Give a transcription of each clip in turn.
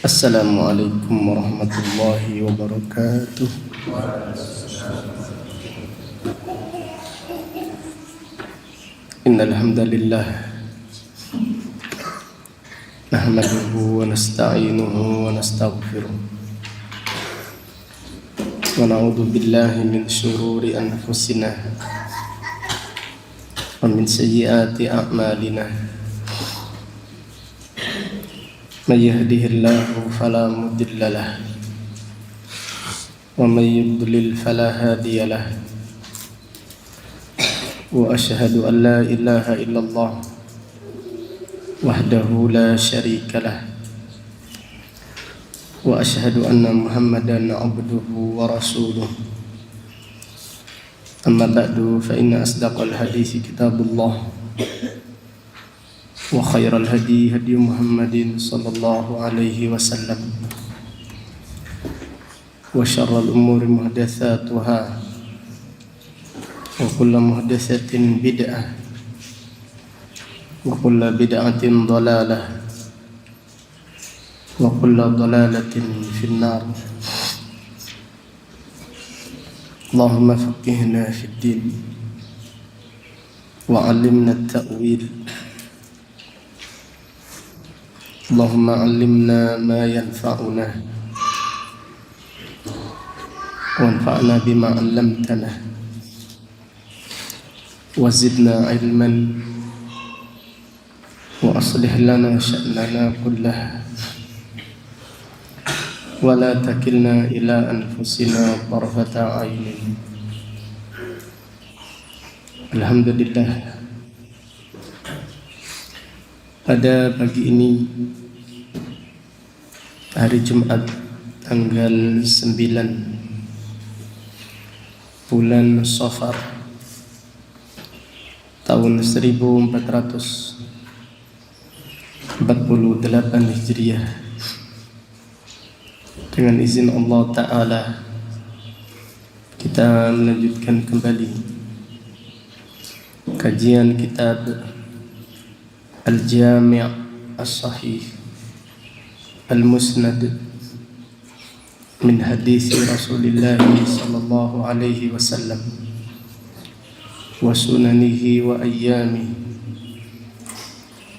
Assalamualaikum warahmatullahi wabarakatuh. Innal hamdalillah nahmaduhu wa nasta'inuhu wa nastaghfiruh wa na'udzu billahi min shururi anfusina wa min sayyiati a'malina. May yahdihillahu fala mudilla lahu wa may yudlil fala hadiya lahu. Wa asyhadu an la ilaha illallah wahdahu la syarika lah wa asyhadu anna Muhammadan abduhu wa rasuluh. Amma ba'du, fa inna asdaqal hadithi kitabullah wa khairal hadi hadi Muhammadin sallallahu alaihi wasallam wa syarral umuri muhdatsatuha wa kullu muhdatsatin bid'ah wa kullu bid'atin dhalalah wa kullu dhalalatin finnar. Allahumma faqihna fid din wa 'allimna at-ta'wil. Allahumma 'allimna ma yanfa'una wanfa'na bima 'allamtana wa zidna ilman wa aslih lana sya'nana kullah wa la takilna ila anfusina tarfata ainin. Alhamdulillah, pada pagi ini hari Jumat tanggal 9 bulan Safar tahun 1448 Hijriah, dengan izin Allah Ta'ala kita melanjutkan kembali kajian kitab Al-Jami' As-Sahih Al-Musnad min hadis Rasulullah sallallahu alaihi wasallam wa sunanihi wa ayyami,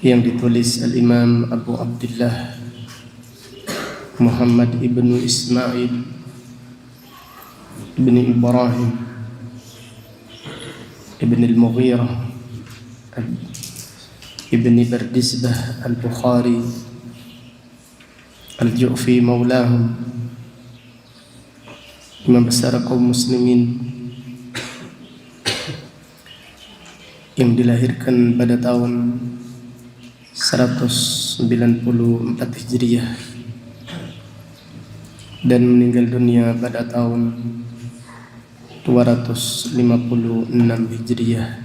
yang ditulis Al-Imam Abu Abdullah Muhammad ibnu Ismail ibn Ibrahim ibn al-Mughirah ibn Bardisbah al-Bukhari al-Ju'fi maulahum, imam besar kaum muslimin yang dilahirkan pada tahun 194 Hijriah dan meninggal dunia pada tahun 256 Hijriah,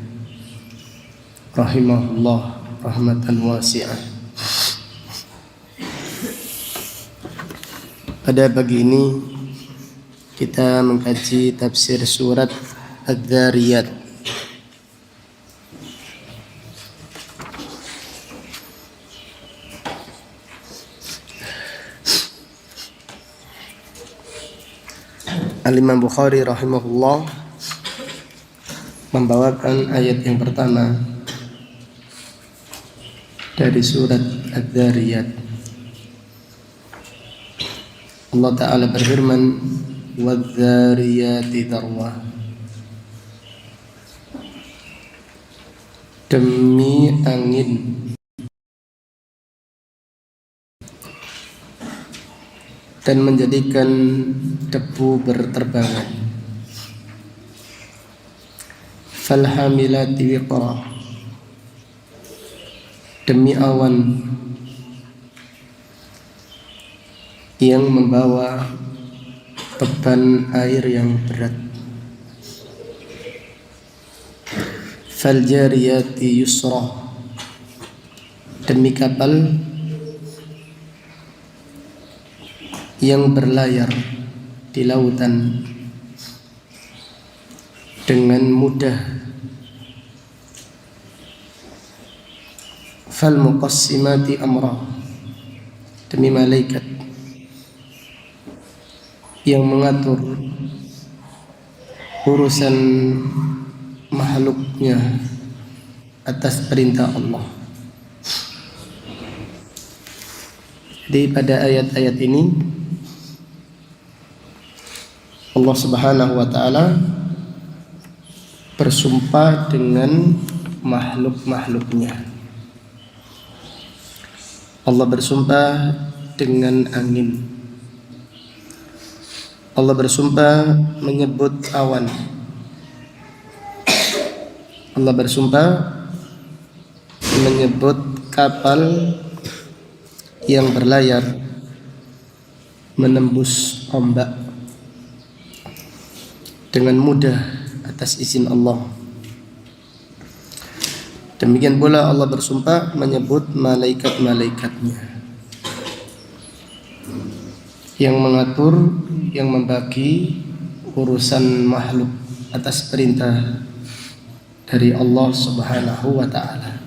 rahimahullah rahmatan wasi'ah. Pada pagi ini kita mengkaji tafsir surat Adz-Dzariyat. Al-Imam Bukhari rahimahullah membawakan ayat yang pertama dari surat Adz-Dzariyat. Allah Ta'ala berfirman, "Wadz-dzariyati dzarwa." Demi angin dan menjadikan debu berterbangan. Falhamilati wiqra. Demi awan yang membawa beban air yang berat. Faljariyati yusra. Demi kapal yang berlayar di lautan dengan mudah. Fal muqassimati amra. Demi malaikat yang mengatur urusan makhluknya atas perintah Allah. Jadi pada ayat-ayat ini Allah Subhanahu wa taala bersumpah dengan makhluk-makhluknya. Allah bersumpah dengan angin. Allah bersumpah menyebut awan. Allah bersumpah menyebut kapal yang berlayar menembus ombak dengan mudah atas izin Allah. Demikian pula Allah bersumpah menyebut malaikat-malaikatnya yang mengatur, yang membagi urusan makhluk atas perintah dari Allah Subhanahu wa ta'ala.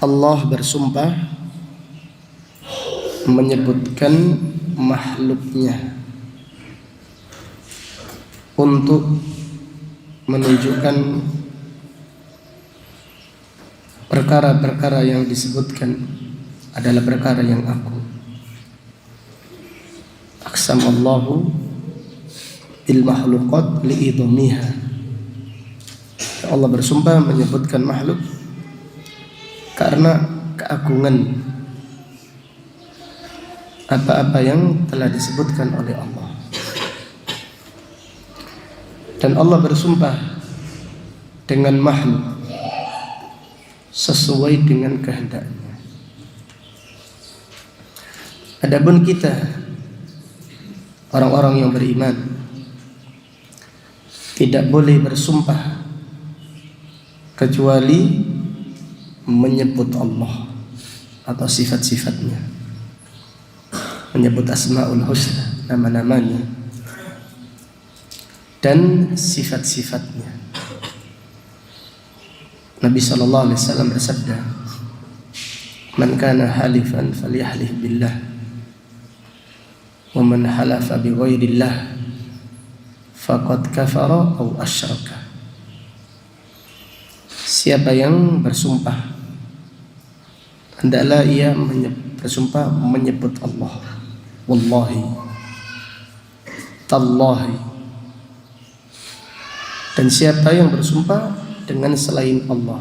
Allah bersumpah menyebutkan makhluknya untuk menunjukkan perkara-perkara yang disebutkan adalah perkara yang aku. Aqsamallahu bil makhluqat li'idhamiha. Allah bersumpah menyebutkan makhluk karena keagungan apa-apa yang telah disebutkan oleh Allah. Dan Allah bersumpah dengan makhluk sesuai dengan kehendaknya. Adapun kita, orang-orang yang beriman, tidak boleh bersumpah kecuali menyebut Allah atau sifat-sifatnya, menyebut asmaul husna, nama-namanya dan sifat-sifatnya. Nabi SAW bersabda, "Man kana halifan falyahlif billah, wa man halafa bi ghairillah faqad kafara aw asyraka." Siapa yang bersumpah, hendaklah ia bersumpah menyebut Allah, wallahi, tallahi. Dan siapa yang bersumpah dengan selain Allah,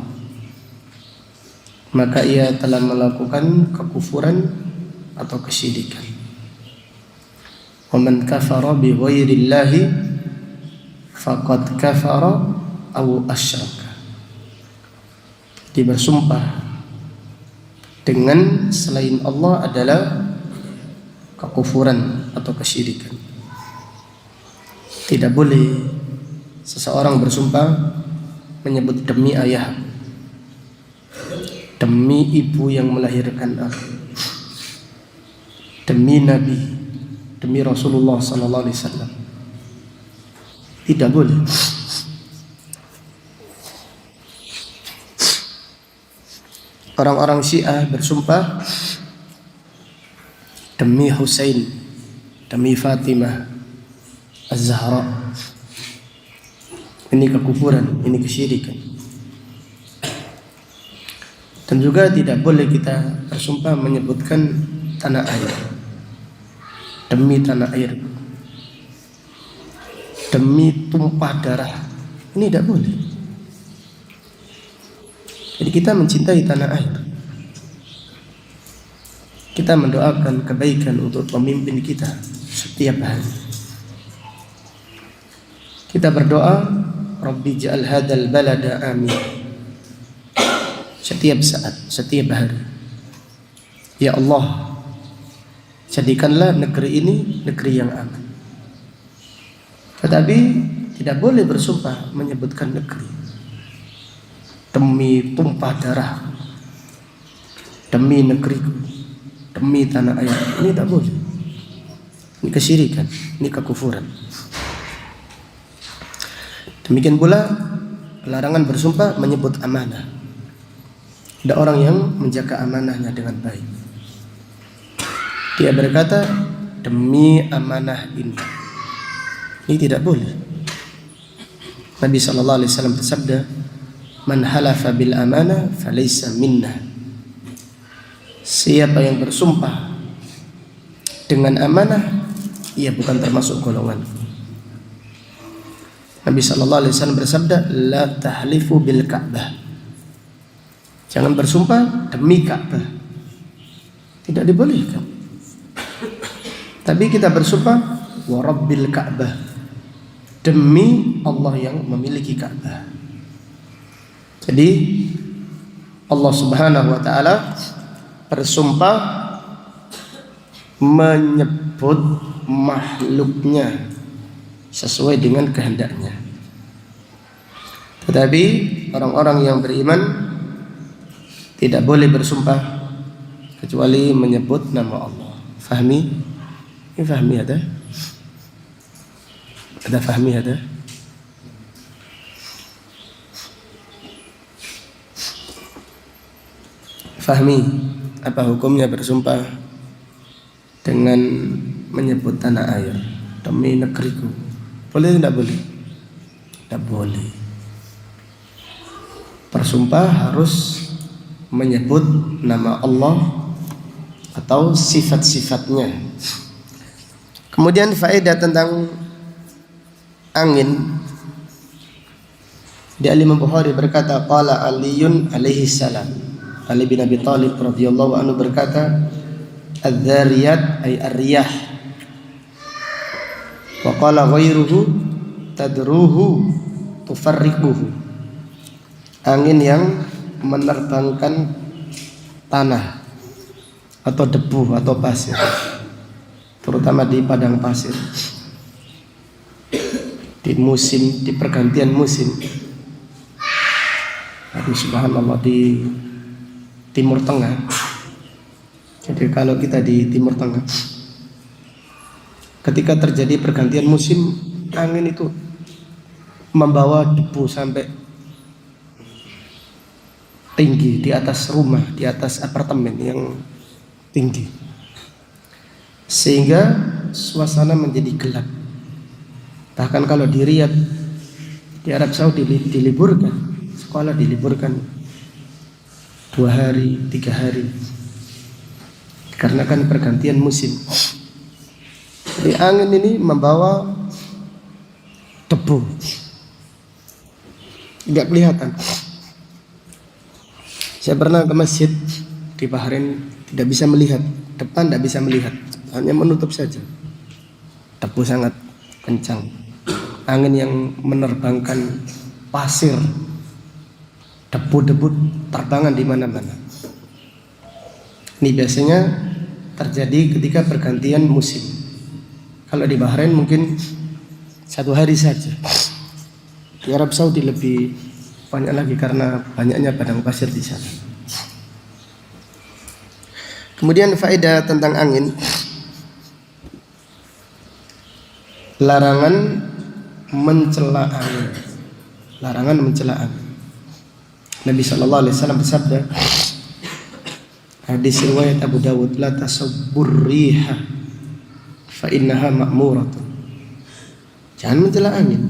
maka ia telah melakukan kekufuran atau kesyirikan. Wa man kafara bi ghairillahi faqad kafara aw asyraka. Dia bersumpah dengan selain Allah adalah kekufuran atau kesyirikan. Tidak boleh seseorang bersumpah menyebut demi ayah, demi ibu yang melahirkan aku, demi Nabi, demi Rasulullah sallallahu alaihi wasallam. Tidak boleh. Orang-orang Syiah bersumpah demi Husain, demi Fatimah Az-Zahra. Ini kekufuran, ini kesyirikan. Dan juga tidak boleh kita bersumpah menyebutkan tanah air, demi tanah air, demi tumpah darah. Ini tidak boleh. Jadi kita mencintai tanah air, kita mendoakan kebaikan untuk pemimpin kita setiap hari. Kita berdoa, Rabbi ja'al hadal balada amin, setiap saat, setiap hari. Ya Allah, jadikanlah negeri ini negeri yang aman. Tetapi tidak boleh bersumpah menyebutkan negeri demi tumpah darah, demi negeriku, demi tanah air. Ini tak boleh. Ini kesyirikan, ini kekufuran. Demikian pula larangan bersumpah menyebut amanah. Ada orang yang menjaga amanahnya dengan baik. Dia berkata, demi amanah ini. Ini tidak boleh. Nabi SAW bersabda, man halafa bil amanah falaysa minna. Siapa yang bersumpah dengan amanah, ia bukan termasuk golongan. Nabi SAW bersabda, la tahlifu bil Ka'bah. Jangan bersumpah demi Ka'bah. Tidak dibolehkan. Tapi kita bersumpah wa rabbil Ka'bah, demi Allah yang memiliki Ka'bah. Jadi Allah Subhanahu wa taala bersumpah menyebut makhluknya sesuai dengan kehendaknya. Tetapi orang-orang yang beriman tidak boleh bersumpah kecuali menyebut nama Allah. Fahmi? Ini fahmi ada? Ada fahmi ada? Fahmi, apa hukumnya bersumpah dengan menyebut tanah air, demi negeriku? Boleh tidak boleh? Tidak boleh. Bersumpah harus menyebut nama Allah atau sifat-sifatnya. Kemudian faedah tentang angin. Di Al-Imam Bukhari berkata, qala Aliyun alaihi salam. Ali bin Abi Thalib radhiyallahu anhu berkata, adz-dzariyat ay ar-riyah. Wa qala ghairuhu tadruhu tufarriquhu. Angin yang menerbangkan tanah atau debu atau pasir, terutama di padang pasir. Di pergantian musim. Aduh subhanallah, di Timur Tengah. Jadi kalau kita di Timur Tengah, ketika terjadi pergantian musim, angin itu membawa debu sampai tinggi di atas rumah, di atas apartemen yang tinggi, sehingga suasana menjadi gelap. Bahkan kalau di Riyadh, di Arab Saudi diliburkan, sekolah diliburkan 2 hari, 3 hari, karena kan pergantian musim. Jadi angin ini membawa debu, tidak kelihatan. Saya pernah ke masjid di Bahrain, tidak bisa melihat depan, tidak bisa melihat, hanya menutup saja. Debu sangat kencang, angin yang menerbangkan pasir, debu-debu terbangan di mana-mana. Ini biasanya terjadi ketika pergantian musim. Kalau di Bahrain mungkin 1 hari saja. Di Arab Saudi lebih banyak lagi karena banyaknya padang pasir di sana. Kemudian faedah tentang angin. Larangan mencela angin. Larangan mencela angin. Nabi SAW bersabda, hadis riwayat Abu Dawud, la tasabbur riha fa innaha ma'muratun. Jangan mencela angin.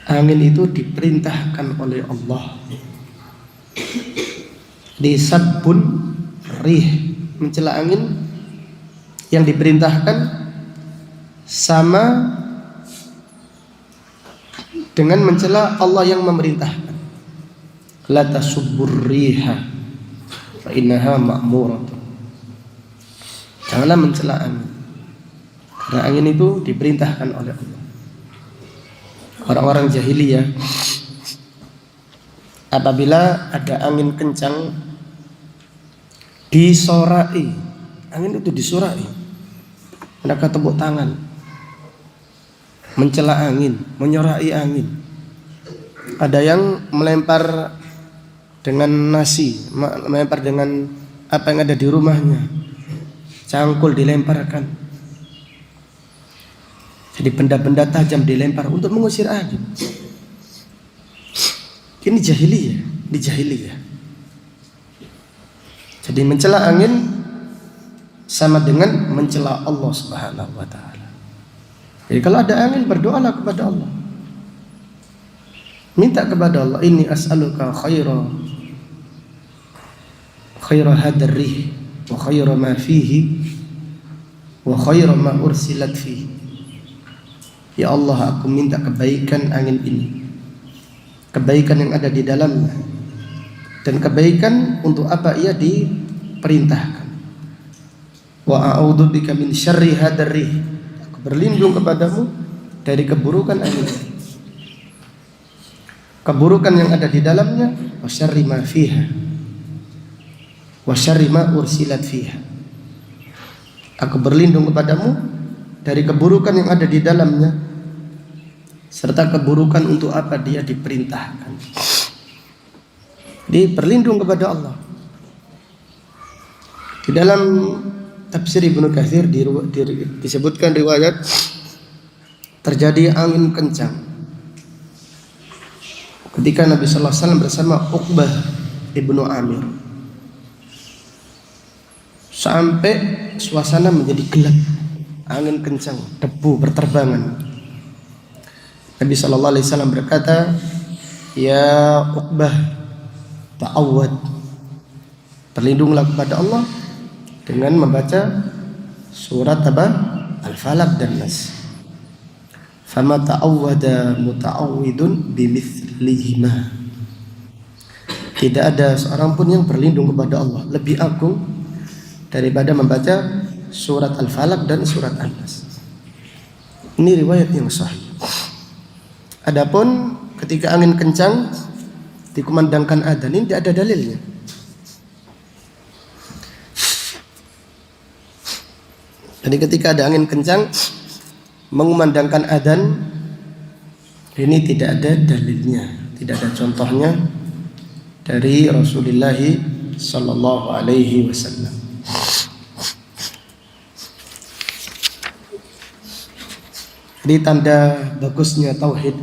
Angin itu diperintahkan oleh Allah. Di sabbun rih, mencela angin yang diperintahkan sama dengan mencela Allah yang memerintahkan. La tasubbur riha fa innaha ma'muratun. Janganlah mencela angin, karena angin itu diperintahkan oleh Allah. Orang-orang jahiliyah apabila ada angin kencang disorai, angin itu disorai, mereka tepuk tangan, mencela angin, menyorai angin. Ada yang melempar dengan nasi, melempar dengan apa yang ada di rumahnya, cangkul dilemparkan. Jadi benda-benda tajam dilempar untuk mengusir angin. Ini jahiliyah, di jahiliyah. Jadi mencela angin sama dengan mencela Allah Subhanahu wa taala. Jadi kalau ada angin, berdoalah kepada Allah. Minta kepada Allah, inni as'aluka khaira hadar rih wa khaira ma fihi wa khaira ma ursilat fihi. Ya Allah, aku minta kebaikan angin ini, kebaikan yang ada di dalamnya, dan kebaikan untuk apa ia diperintahkan. Wa a'udzubika min syarri hadar rih. Aku berlindung kepadamu dari keburukan angin ini, keburukan yang ada di dalamnya, wa syarri ma fiha wa syarri ma ursilat fiha. Aku berlindung kepadamu dari keburukan yang ada di dalamnya, serta keburukan untuk apa dia diperintahkan. Jadi berlindung kepada Allah. Di dalam tafsir Ibnu Katsir disebutkan riwayat terjadi angin kencang ketika Nabi sallallahu alaihi wasallam bersama Uqbah ibnu Amir, sampai suasana menjadi gelap, angin kencang, debu berterbangan. Nabi sallallahu alaihi wasallam berkata, "Ya Uqbah, ta'awwad, berlindunglah kepada Allah dengan membaca surat Al-Falaq dan Nas. Fama ta'awwada muta'awwidun bimithlihima." Tidak ada seorang pun yang berlindung kepada Allah lebih agung daripada membaca surat Al-Falaq dan surat An-Nas. Ini riwayat yang sahih. Adapun ketika angin kencang dikumandangkan adzan, ini tidak ada dalilnya. Jadi ketika ada angin kencang mengumandangkan adzan, ini tidak ada dalilnya, tidak ada contohnya dari Rasulullah sallallahu alaihi wasallam. Jadi tanda bagusnya tauhid,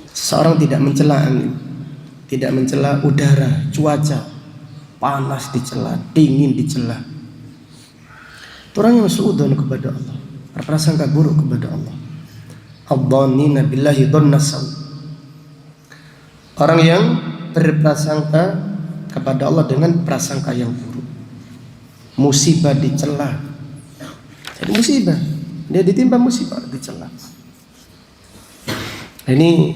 seseorang tidak mencela angin, tidak mencela udara, cuaca, panas dicela, dingin dicela. Orang yang suudzon kepada Allah, berprasangka buruk kepada Allah. Adh-dhannina billahi dhannas saw. Orang yang berprasangka kepada Allah dengan prasangka yang buruk. Musibah dicela. Jadi musibah, dia ditimpa musibah, dicela. Ini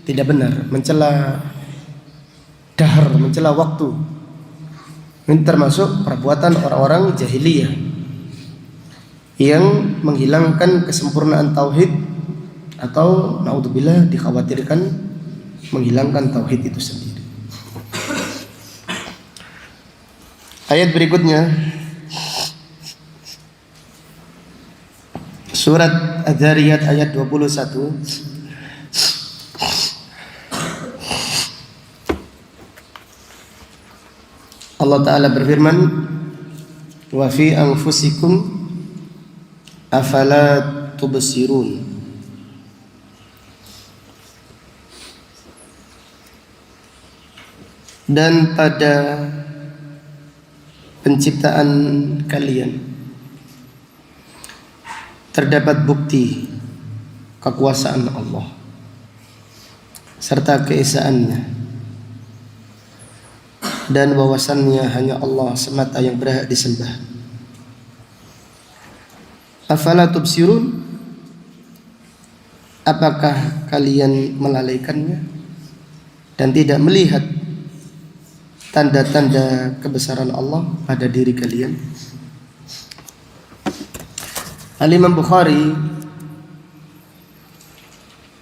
tidak benar, mencela dahar, mencela waktu. Ini termasuk perbuatan orang-orang jahiliyah yang menghilangkan kesempurnaan tauhid, atau naudzubillah dikhawatirkan menghilangkan tauhid itu sendiri. Ayat berikutnya surat Adz-Dzariyat ayat 21. Allah Ta'ala berfirman, wa fi anfusikum afala tubsirun. Dan pada penciptaan kalian terdapat bukti kekuasaan Allah serta keesaannya, dan bahwasannya hanya Allah semata yang berhak disembah. Afala tubsirun, apakah kalian melalaikannya dan tidak melihat tanda-tanda kebesaran Allah pada diri kalian? Al-Imam Bukhari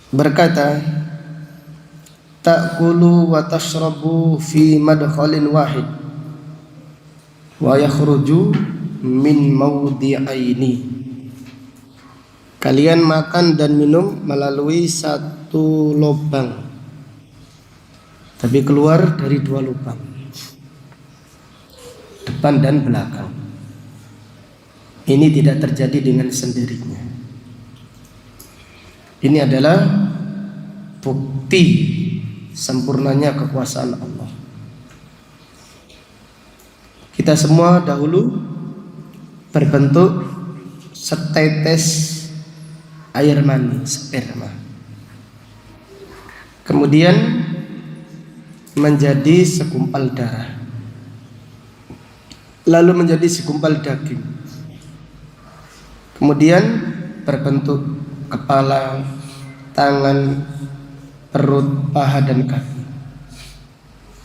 berkata, ta'kulu wa tashrabu fi madkhalin wahid wa yakhruju min mawdi'aini. Kalian makan dan minum melalui satu lubang, tapi keluar dari dua lubang, depan dan belakang. Ini tidak terjadi dengan sendirinya. Ini adalah bukti sempurnanya kekuasaan Allah. Kita semua dahulu berbentuk setetes air mani, sperma. Kemudian menjadi segumpal darah, lalu menjadi segumpal daging, kemudian berbentuk kepala, tangan, perut, paha, dan kaki.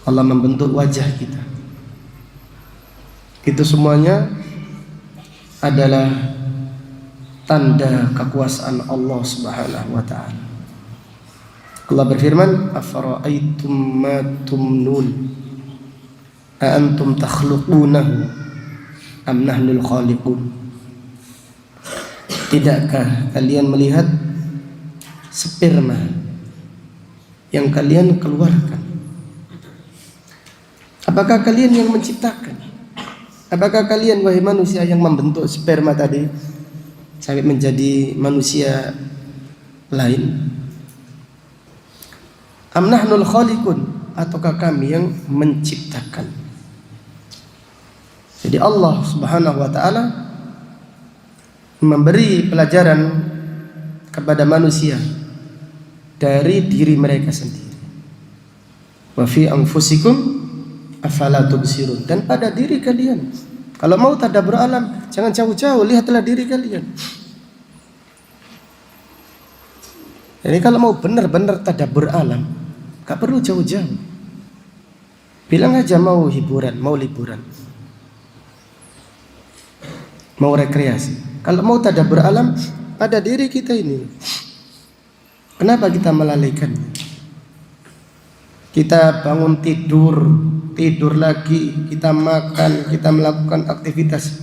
Allah membentuk wajah kita. Itu semuanya adalah tanda kekuasaan Allah Subhanahu wa ta'ala. Allah berfirman, afara'aitum ma tumnun a antum takhluqunahu am nahnul khaliqun. Tidakkah kalian melihat sperma yang kalian keluarkan? Apakah kalian yang menciptakan? Apakah kalian wahai manusia yang membentuk sperma tadi sampai menjadi manusia lain? Am nahnul khaliqun, ataukah kami yang menciptakan? Jadi Allah Subhanahu wa ta'ala memberi pelajaran kepada manusia dari diri mereka sendiri. Wa fi anfusikum afala tubsirun, dan pada diri kalian. Kalau mau tadabbur alam, jangan jauh-jauh, lihatlah diri kalian. Jadi kalau mau benar-benar tadabbur alam, gak perlu jauh-jauh. Bilang aja mau hiburan, mau liburan, mau rekreasi. Kalau mau tadabbur alam, pada diri kita ini. Kenapa kita melalaikannya? Kita bangun tidur lagi, kita makan, kita melakukan aktivitas.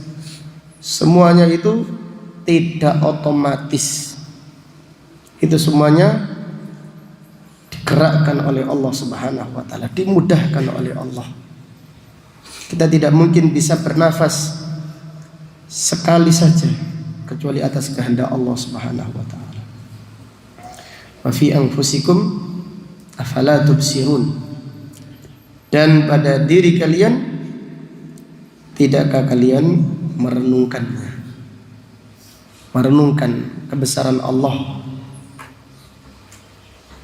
Semuanya itu tidak otomatis. Itu semuanya digerakkan oleh Allah Subhanahu wa ta'ala, dimudahkan oleh Allah. Kita tidak mungkin bisa bernafas sekali saja kecuali atas kehendak Allah Subhanahu wa ta'ala. Wa fi anfusikum afala tubsirun, dan pada diri kalian tidakkah kalian merenungkannya, merenungkan kebesaran Allah,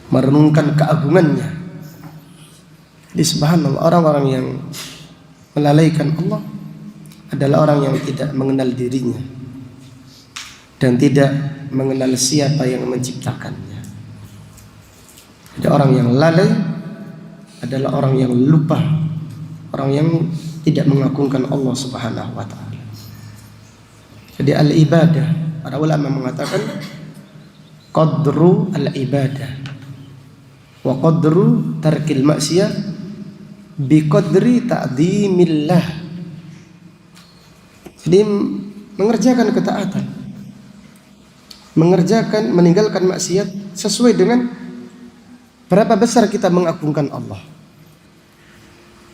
merenungkan keagungannya. Di subhanallah, orang-orang yang melalaikan Allah adalah orang yang tidak mengenal dirinya dan tidak mengenal siapa yang menciptakannya. Jadi orang yang lalai adalah orang yang lupa, orang yang tidak mengagungkan Allah Subhanahu wa ta'ala. Jadi al-ibadah, para ulama mengatakan qadru al-ibadah wa qadru tarkil maksiyah bi qadri ta'dhimillah. Jadi mengerjakan ketaatan, meninggalkan maksiat sesuai dengan berapa besar kita mengagungkan Allah.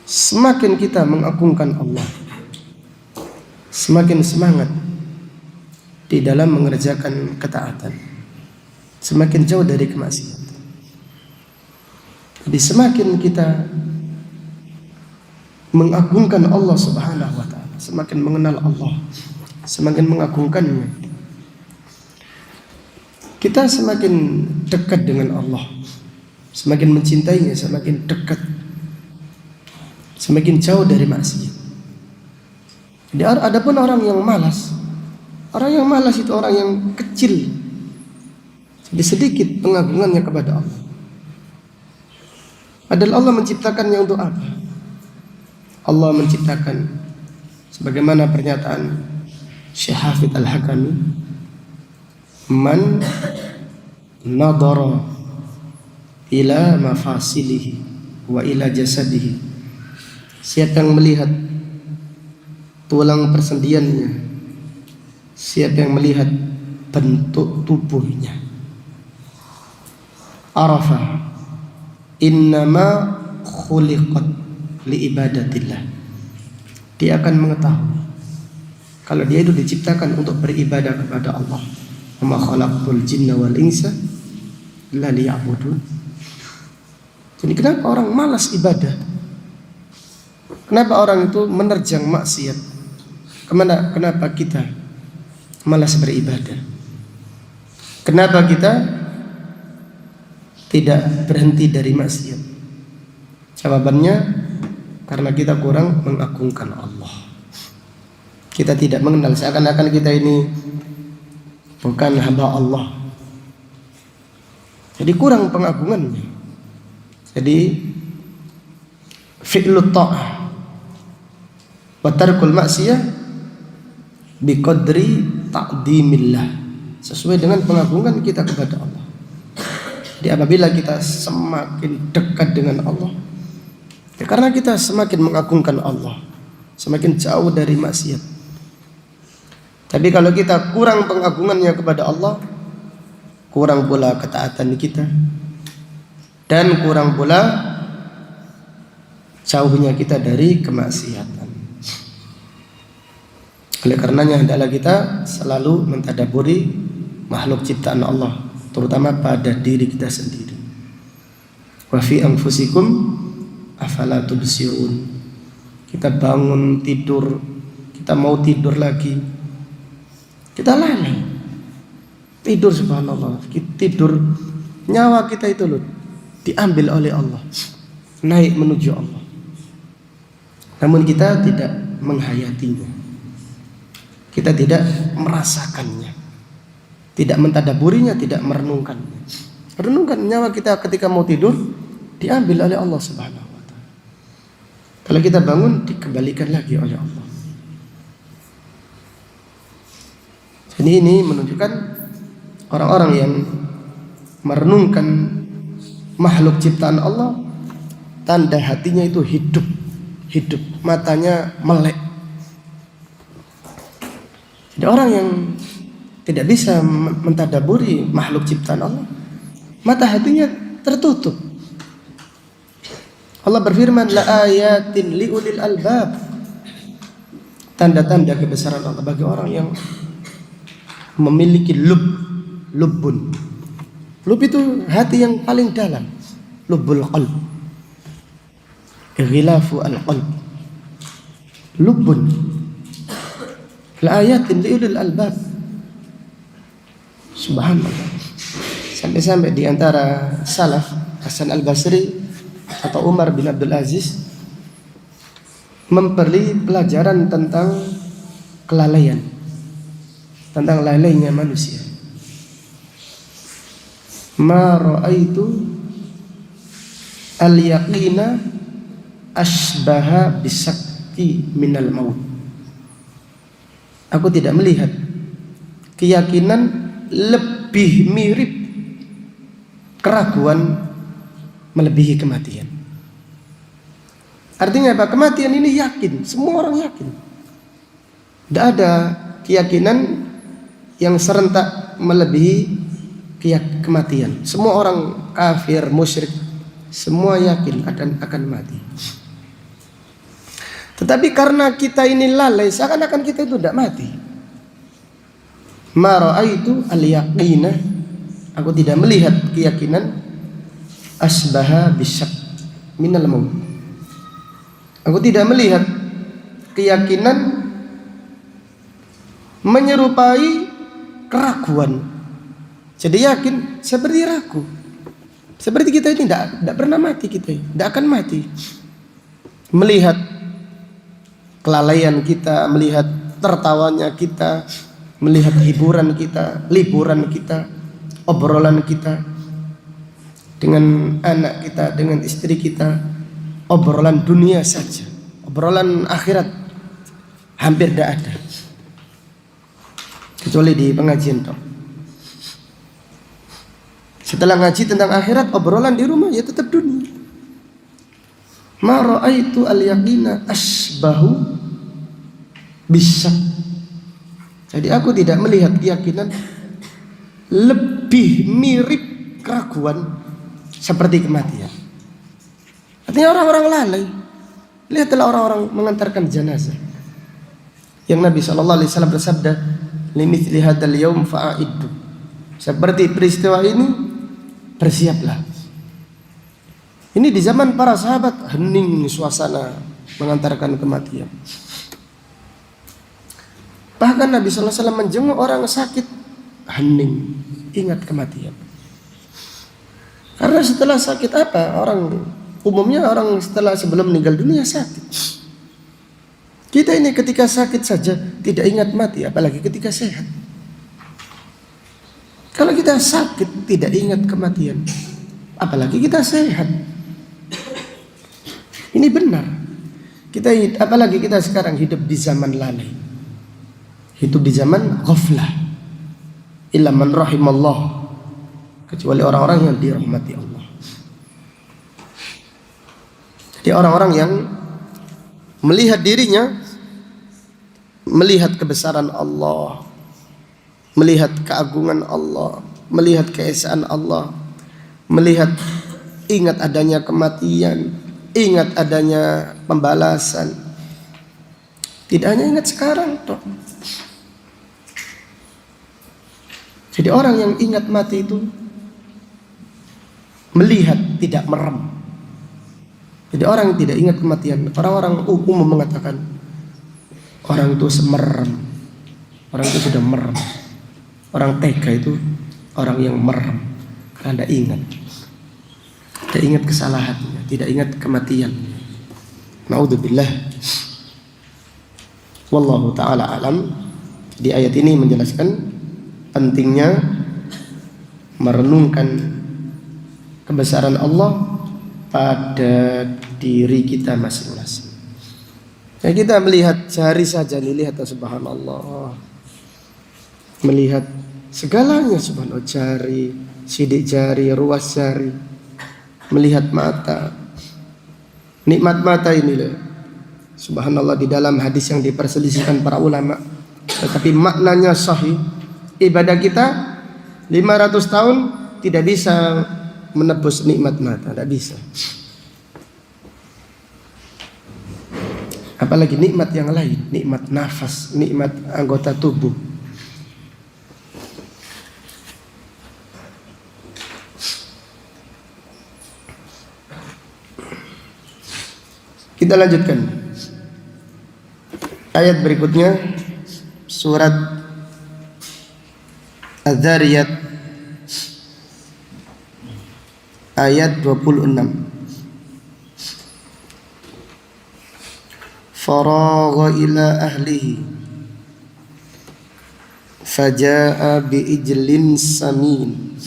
Semakin kita mengagungkan Allah, semakin semangat di dalam mengerjakan ketaatan, semakin jauh dari kemaksiatan. Jadi semakin kita mengagungkan Allah Subhanahu wa ta'ala, semakin mengenal Allah, semakin mengagungkannya, kita semakin dekat dengan Allah, semakin mencintainya, semakin dekat, semakin jauh dari maksiat. Jadi adapun orang yang malas, itu orang yang kecil, jadi sedikit pengagungannya kepada Allah. Padahal Allah menciptakannya untuk apa? Allah menciptakan sebagaimana pernyataan Syekh Hafidz Al-Hakami, man nadara ila mafasilihi wa ila jasadihi, siapa yang melihat tulang persendiannya, siapa yang melihat bentuk tubuhnya, arafa innama khuliqat li ibadatillah, dia akan mengetahui kalau dia itu diciptakan untuk beribadah kepada Allah. Wa ma khalaqtul jinna wal insa illa liya'budun. Jadi kenapa orang malas ibadah? Kenapa orang itu menerjang maksiat? Kenapa kita malas beribadah? Kenapa kita tidak berhenti dari maksiat? Jawabannya karena kita kurang mengagungkan Allah. Kita tidak mengenal, seakan-akan kita ini bukan hamba Allah. Jadi kurang pengagungannya. Jadi fi'lut ta'ah wa tarkul maksiyah biqadri ta'dimillah, sesuai dengan pengagungan kita kepada Allah. Jadi apabila kita semakin dekat dengan Allah, ya karena kita semakin mengagungkan Allah, semakin jauh dari maksiat. Tapi kalau kita kurang pengagungannya kepada Allah, kurang pula ketaatan kita, dan kurang pula jauhnya kita dari kemaksiatan. Oleh karenanya hendaklah kita selalu mentadaburi makhluk ciptaan Allah, terutama pada diri kita sendiri. Wa fi anfusikum afala tubsirun. Kita bangun tidur, kita mau tidur lagi, kita lalai tidur. Subhanallah, tidur, nyawa kita itu loh diambil oleh Allah, naik menuju Allah, namun kita tidak menghayatinya. Kita tidak merasakannya, tidak mentadaburinya, tidak merenungkannya. Renungkan nyawa kita ketika mau tidur diambil oleh Allah Subhanahu wa taala. Kalau kita bangun dikembalikan lagi oleh Allah. Jadi ini menunjukkan orang-orang yang merenungkan makhluk ciptaan Allah, tanda hatinya itu hidup, matanya melek. Jadi orang yang tidak bisa mentadaburi makhluk ciptaan Allah, mata hatinya tertutup. Allah berfirman, la ayatin liulil albab, tanda-tanda kebesaran Allah bagi orang yang memiliki lubbun. Lub itu hati yang paling dalam, lubbul qalb, ghilafu al-qalb, lubbun. La ayatin liulil albab. Subhanallah. Sampai-sampai di antara salaf, Hasan al-Basri atau Umar bin Abdul Aziz, memberi pelajaran tentang kelalaian, tentang lalainya manusia. Ma ra'aitu al-yaqina asbaha bisakti minal maut. Aku tidak melihat keyakinan lebih mirip keraguan melebihi kematian. Artinya apa? Kematian ini yakin, semua orang yakin. Tidak ada keyakinan yang serentak melebihi kematian. Semua orang kafir, musyrik, semua yakin akan mati. Tetapi karena kita ini lalai, seakan-akan kita itu tidak mati. Ma ra'aitu al-yaqina, aku tidak melihat keyakinan asbaha bisyak minal maut. Aku tidak melihat keyakinan menyerupai keraguan. Jadi yakin seperti ragu. Seperti kita ini tidak pernah mati, kita tidak akan mati. Melihat kelalaian kita, melihat tertawanya kita, melihat hiburan kita, liburan kita, obrolan kita dengan anak kita, dengan istri kita, obrolan dunia saja, obrolan akhirat hampir tidak ada, kecuali di pengajian dok. Setelah ngaji tentang akhirat, obrolan di rumah ya tetap dunia. Ma ra'aitu al-yaqina asbahu bisa. Jadi aku tidak melihat keyakinan lebih mirip keraguan seperti kematian. Artinya orang-orang lalai. Lihatlah orang-orang mengantarkan jenazah. Yang Nabi SAW bersabda, limithli hadzal yaum fa'iddu. Seperti peristiwa ini bersiaplah. Ini di zaman para sahabat, hening suasana mengantarkan kematian. Bahkan Nabi SAW menjenguk orang sakit, hening, ingat kematian. Karena setelah sakit apa? Umumnya orang sebelum meninggal dunia sakit. Kita ini ketika sakit saja tidak ingat mati, apalagi ketika sehat. Kalau kita sakit tidak ingat kematian, apalagi kita sehat. Ini benar. Apalagi kita sekarang hidup di zaman lalai. Hidup di zaman ghaflah. Illa man rahimallah. Kecuali orang-orang yang dirahmati Allah. Jadi orang-orang yang melihat dirinya, melihat kebesaran Allah, melihat keagungan Allah, melihat keesaan Allah, melihat ingat adanya kematian, ingat adanya pembalasan. Tidak hanya ingat sekarang toh. Jadi orang yang ingat mati itu melihat, tidak merem. Jadi orang yang tidak ingat kematian, orang-orang umum mengatakan orang itu semerem, orang itu sudah merem. Orang tega itu orang yang merem karena tidak ingat. Tidak ingat kesalahannya, tidak ingat kematian. Naudzubillah. Wallahu ta'ala alam. Di ayat ini menjelaskan pentingnya merenungkan kebesaran Allah pada diri kita masing-masing. Ya, kita melihat jari saja nih, lihat subhanallah. Melihat segalanya subhanallah, jari, sidik jari, ruas jari. Melihat mata. Nikmat mata ini loh. Subhanallah, di dalam hadis yang diperselisihkan para ulama, tetapi maknanya sahih. Ibadah kita 500 tahun tidak bisa menebus nikmat mata, tidak bisa. Apalagi nikmat yang lain, nikmat nafas, nikmat anggota tubuh. Kita lanjutkan. Ayat berikutnya surat Az-Zariyat ayat 26. Faragha ila ahlihi faja'a bi'ijlin samin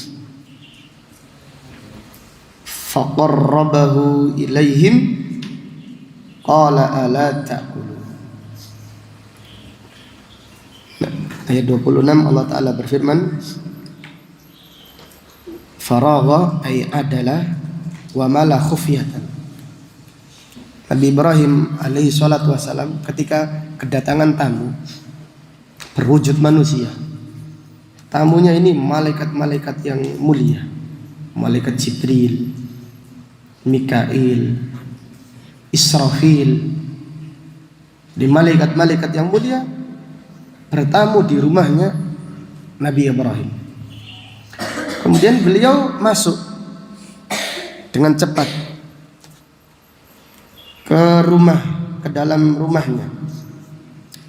faqarrabahu ilaihim qala ala ta'kulun. Ayat 26 Allah Ta'ala berfirman, faragha ay adalah wa mala khufyatan. Nabi Ibrahim alaihi salatu wassalam ketika kedatangan tamu berwujud manusia. Tamunya ini malaikat-malaikat yang mulia. Malaikat Jibril, Mikail, Israfil. Di malaikat-malaikat yang mulia bertamu di rumahnya Nabi Ibrahim. Kemudian beliau masuk dengan cepat ke dalam rumahnya.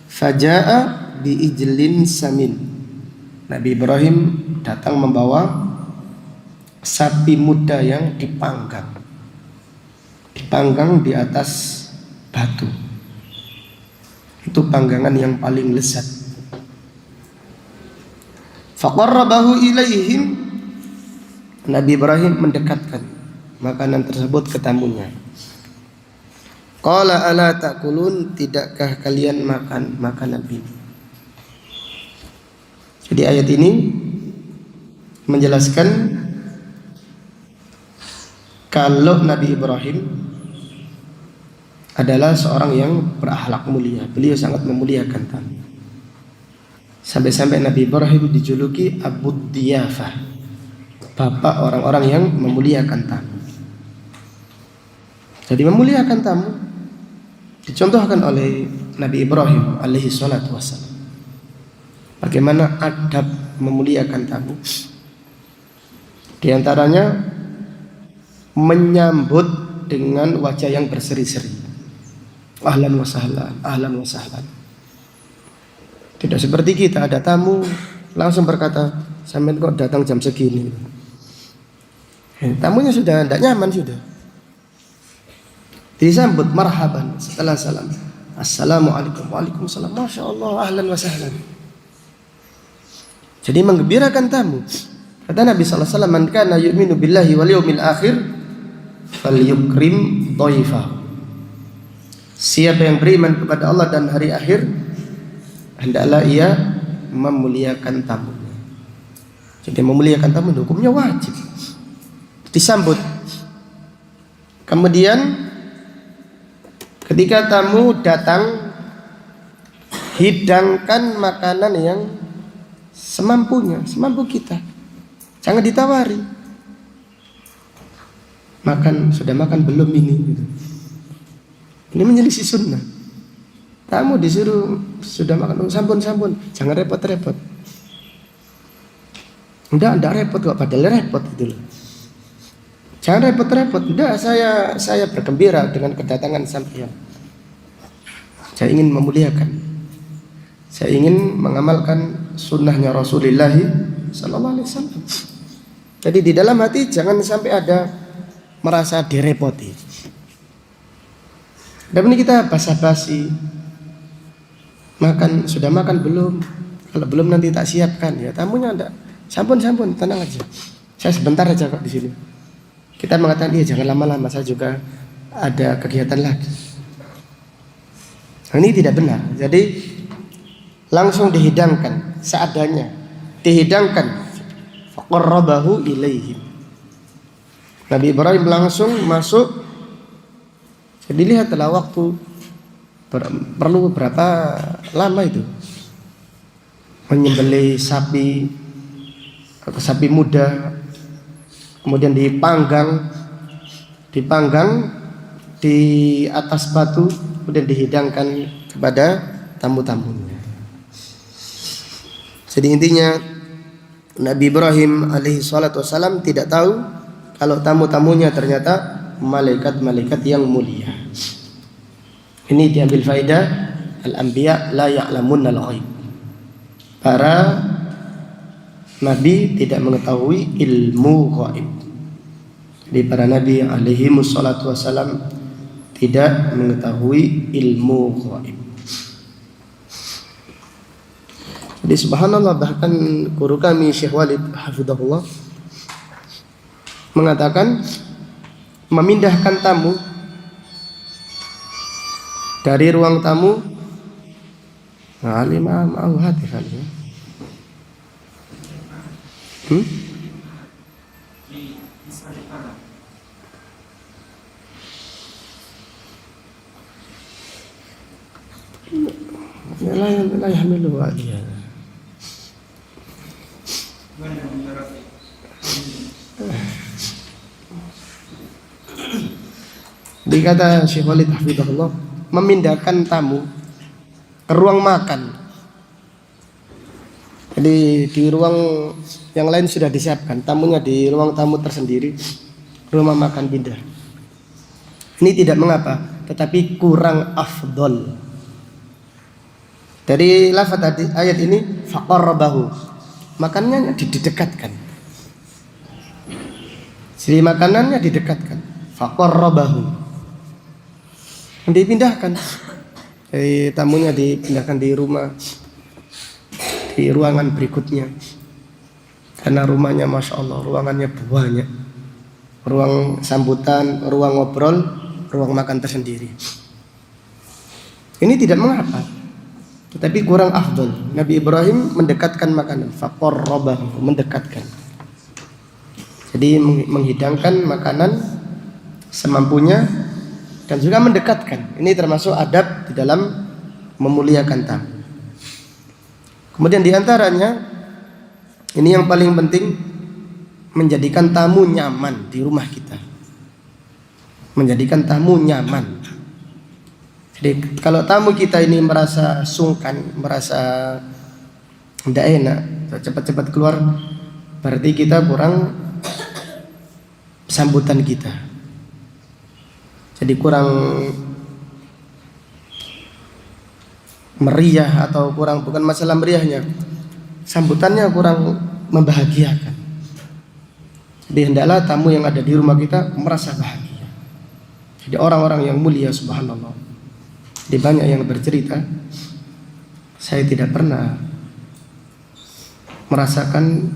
Faja'a bi'ijlin samin. Nabi Ibrahim datang membawa sapi muda yang dipanggang di atas batu. Itu panggangan yang paling lezat. Faqarrabahu ilaihim. Nabi Ibrahim mendekatkan makanan tersebut ke tamunya. Qala ala ta'kulun, tidakkah kalian makan makanan ini? Jadi ayat ini menjelaskan kalau Nabi Ibrahim adalah seorang yang berakhlak mulia. Beliau sangat memuliakan tamu. Sampai-sampai Nabi Ibrahim dijuluki Abu Diyafah, bapak orang-orang yang memuliakan tamu. Jadi memuliakan tamu dicontohkan oleh Nabi Ibrahim alaihi salatu wassalam. Bagaimana adab memuliakan tamu? Di antaranya menyambut dengan wajah yang berseri-seri. Ahlan wa sahlan, ahlan wa sahlan. Tidak seperti kita, ada tamu langsung berkata, sampean kok datang jam segini. Tamunya sudah tidak nyaman sudah. Disambut marhaban setelah salam. Assalamualaikum. Waalaikumsalam. Masya Allah, ahlan wa sahlan. Jadi menggembirakan tamu. Kata Nabi SAW, man kana yu'minu billahi wal yawmil akhir falyukrim dhaifahu. Siapa yang beriman kepada Allah dan hari akhir, hendaklah ia memuliakan tamunya. Jadi memuliakan tamu hukumnya wajib. Disambut. Kemudian ketika tamu datang, hidangkan makanan yang semampunya, semampu kita. Jangan ditawari. Makan, sudah makan belum ini? Gitu. Ini menyelisih sunnah. Tamu disuruh sudah makan, sampun, jangan repot-repot. Enggak repot kok, padahal repot gitu loh. Jangan repot-repot. Enggak, saya bergembira dengan kedatangan sampeyan. Saya ingin memuliakan. Saya ingin mengamalkan sunnahnya Rasulullah sallallahu alaihi wasallam. Jadi di dalam hati jangan sampai ada merasa direpoti. Dan ini kita basa-basi. Makan, sudah makan belum? Kalau belum nanti tak siapkan. Ya tamunya enggak. Sampun, tenang aja. Saya sebentar aja kok di sini. Kita mengatakan, iya jangan lama-lama, saya juga ada kegiatan lagi. Nah, ini tidak benar. Jadi langsung dihidangkan seadanya. Dihidangkan. Faqarrabahu ilaihim. Nabi Ibrahim langsung masuk. Jadi lihatlah waktu perlu berapa lama itu menyembelih sapi atau sapi muda, kemudian dipanggang di atas batu, kemudian dihidangkan kepada tamu-tamunya. Jadi intinya Nabi Ibrahim alaihi salatu wassalam tidak tahu kalau tamu-tamunya ternyata malaikat-malaikat yang mulia. Ini diambil faedah, al-anbiya la ya'lamun al-ghaib. Para nabi tidak mengetahui ilmu ghaib. Jadi para nabi alaihi wassalatu wassalam tidak mengetahui ilmu ghaib. Jadi subhanallah, bahkan guru kami Syekh Walid hafizahullah mengatakan memindahkan tamu dari ruang tamu alimah mau hati kali. La yahmilu aliyah. Dikata Syekh Walid hafizahullah, memindahkan tamu ke ruang makan. Jadi di ruang yang lain sudah disiapkan, tamunya di ruang tamu tersendiri, rumah makan pindah. Ini tidak mengapa, tetapi kurang afdol. Dari lafaz ayat ini faqarrabahu, makanannya didekatkan. Jadi makanannya didekatkan, faqarrabahu. Dipindahkan. Jadi tamunya dipindahkan di rumah, di ruangan berikutnya. Karena rumahnya masya Allah, ruangannya banyak. Ruang sambutan, ruang ngobrol, ruang makan tersendiri. Ini tidak mengapa, tetapi kurang afdol. Nabi Ibrahim mendekatkan makanan, faqarrabahu, mendekatkan. Jadi menghidangkan makanan semampunya dan juga mendekatkan. Ini termasuk adab di dalam memuliakan tamu. Kemudian diantaranya, ini yang paling penting, menjadikan tamu nyaman di rumah kita. Menjadikan tamu nyaman. Jadi kalau tamu kita ini merasa sungkan, merasa tidak enak, cepat-cepat keluar, berarti kita kurang sambutan kita. Jadi kurang meriah atau kurang, bukan masalah meriahnya, sambutannya kurang membahagiakan. Jadi hendaklah tamu yang ada di rumah kita merasa bahagia. Jadi orang-orang yang mulia, subhanallah. Jadi banyak yang bercerita, saya tidak pernah merasakan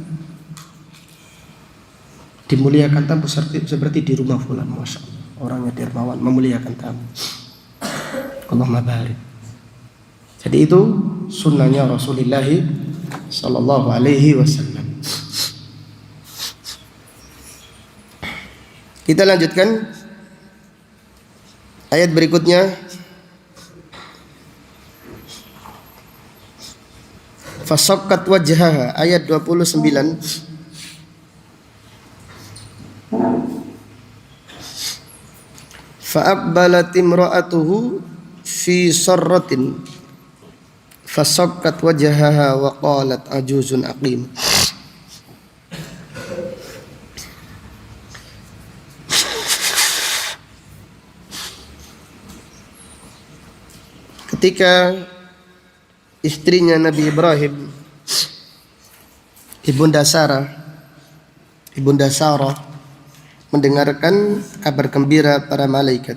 dimuliakan tamu seperti di rumah fulan. Masya Allah, orangnya dermawan, memuliakan tamu. Allahumma barik. Jadi itu sunnahnya Rasulullah sallallahu alaihi wasallam. Kita lanjutkan ayat berikutnya. Fasakkat wajhaha, ayat 29. Fa'aqbalat imra'atuhu fi sarratin fasakkat wajhaha wa qalat ajuzun aqim. Ketika istrinya Nabi Ibrahim, Ibunda Sarah mendengarkan kabar gembira para malaikat,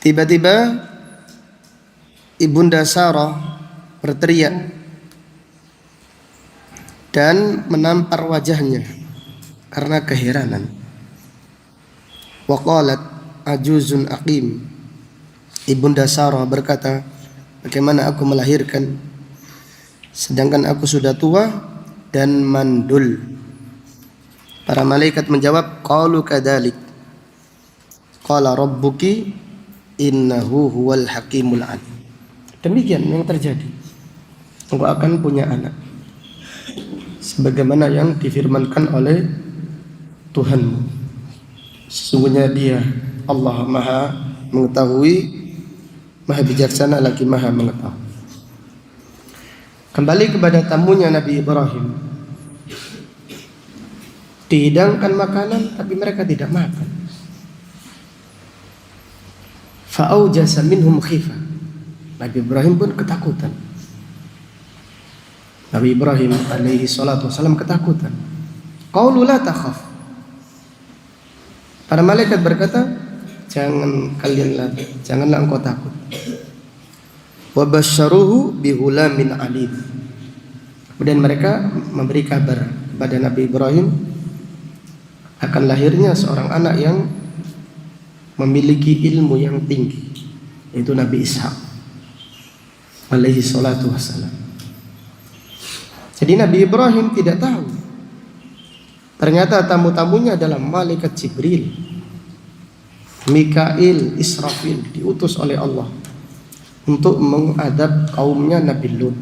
tiba-tiba Ibunda Sarah berteriak dan menampar wajahnya karena keheranan. Wa qalat ajuzun aqim. Ibunda Sarah berkata, bagaimana aku melahirkan sedangkan aku sudah tua dan mandul. Para malaikat menjawab, qalu kadzalik qala rabbuki innahu huwal hakimul alim. Demikian yang terjadi. Engkau akan punya anak sebagaimana yang difirmankan oleh Tuhanmu. Sesungguhnya Dia Allah Maha mengetahui, Maha bijaksana lagi Maha mengetahui. Kembali kepada tamunya Nabi Ibrahim. Dihidangkan makanan tapi mereka tidak makan. Fa'aujasa minhum khifah. Nabi Ibrahim pun ketakutan. Nabi Ibrahim alaihi salatu wasallam ketakutan. Qaulu la takhaf. Para malaikat berkata, janganlah engkau takut. Wa basyaruhu bihulamin alim. Kemudian mereka memberi kabar kepada Nabi Ibrahim akan lahirnya seorang anak yang memiliki ilmu yang tinggi, yaitu Nabi Ishak alaihi salatu wassalam. Jadi Nabi Ibrahim tidak tahu ternyata tamu-tamunya adalah malaikat Jibril, Mikail, Israfil, diutus oleh Allah untuk mengadab kaumnya Nabi Lut.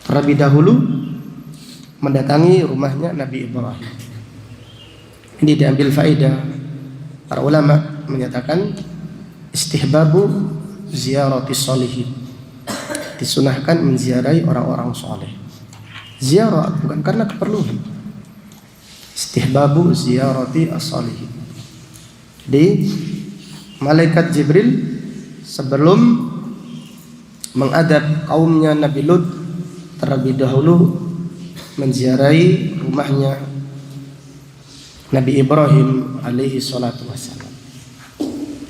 Terlebih dahulu mendatangi rumahnya Nabi Ibrahim. Ini diambil faedah. Para ulama menyatakan istihbabu ziyarati sholihin, disunahkan menziarahi orang-orang soleh. Ziarah bukan karena keperluan. Istihbabu ziyarati as-sholihin. Jadi malaikat Jibril sebelum mengadab kaumnya Nabi Lut terlebih dahulu menziarahi rumahnya Nabi Ibrahim alaihi salatu wassalam.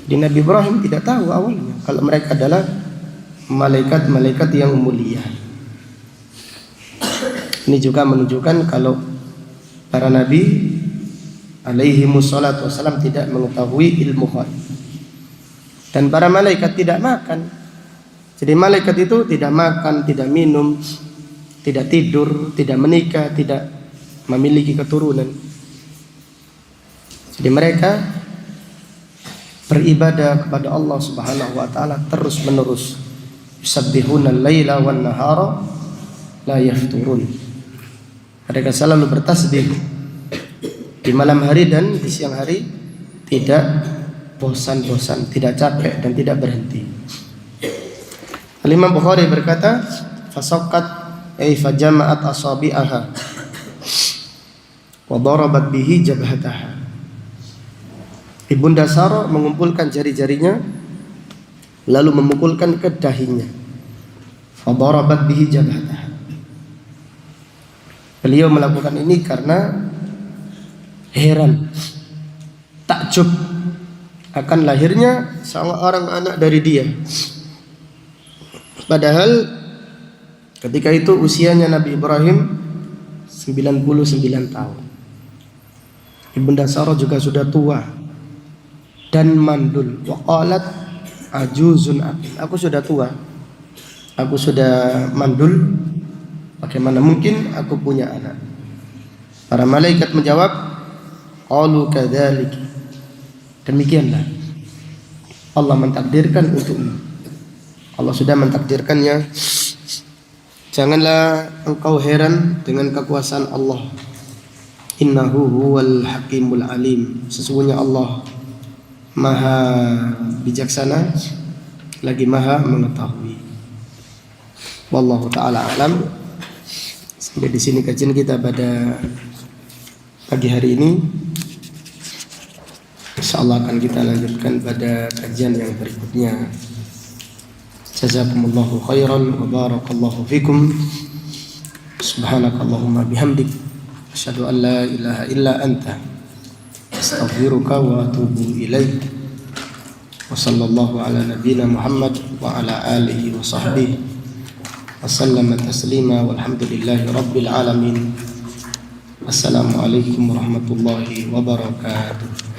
Di Nabi Ibrahim tidak tahu awalnya kalau mereka adalah malaikat-malaikat yang mulia. Ini juga menunjukkan kalau para nabi alaihi salatu wassalam tidak mengetahui ilmu ghaib. Dan para malaikat tidak makan. Jadi malaikat itu tidak makan, tidak minum, tidak tidur, tidak menikah, tidak memiliki keturunan. Jadi mereka beribadah kepada Allah Subhanahu wa taala terus menerus. Yusabbihuna al-laila wan nahara la yafturun. Mereka selalu bertasbih di malam hari dan di siang hari, tidak bosan-bosan, tidak capek dan tidak berhenti. Al-Imam Bukhari berkata, fasaqat ay fajama'at asabi'aha wa darabat bihi jabhataha. Ibunda Sarah mengumpulkan jari-jarinya lalu memukulkan ke dahinya. Fadarabat bihi jabhataha. Beliau melakukan ini karena heran, takjub akan lahirnya seorang anak dari dia. Padahal ketika itu usianya Nabi Ibrahim 99 tahun. Ibunda Sarah juga sudah tua dan mandul. Wa qalat ajuzun aqil. Aku sudah tua, aku sudah mandul, bagaimana mungkin aku punya anak? Para malaikat menjawab, qalu kadzalik. Demikianlah Allah mentakdirkan untukmu. Allah sudah mentakdirkannya. Janganlah engkau heran dengan kekuasaan Allah. Innahu huwal hakimul alim. Sesungguhnya Allah Maha bijaksana lagi Maha mengetahui. Wallahu taala alam. Sampai di sini kajian kita pada pagi hari ini. Insyaallah akan kita lanjutkan pada kajian yang berikutnya. Jazakumullahu khairan wa barakallahu fikum. Subhanakallahumma bihamdik asyhadu an la ilaha illa anta astaghfiruka wa atubu ilaik. Wa sallallahu ala nabiyyina Muhammad wa ala alihi wa sahbihi wa sallama taslima walhamdulillahi rabbil alamin. Assalamualaikum warahmatullahi wabarakatuh.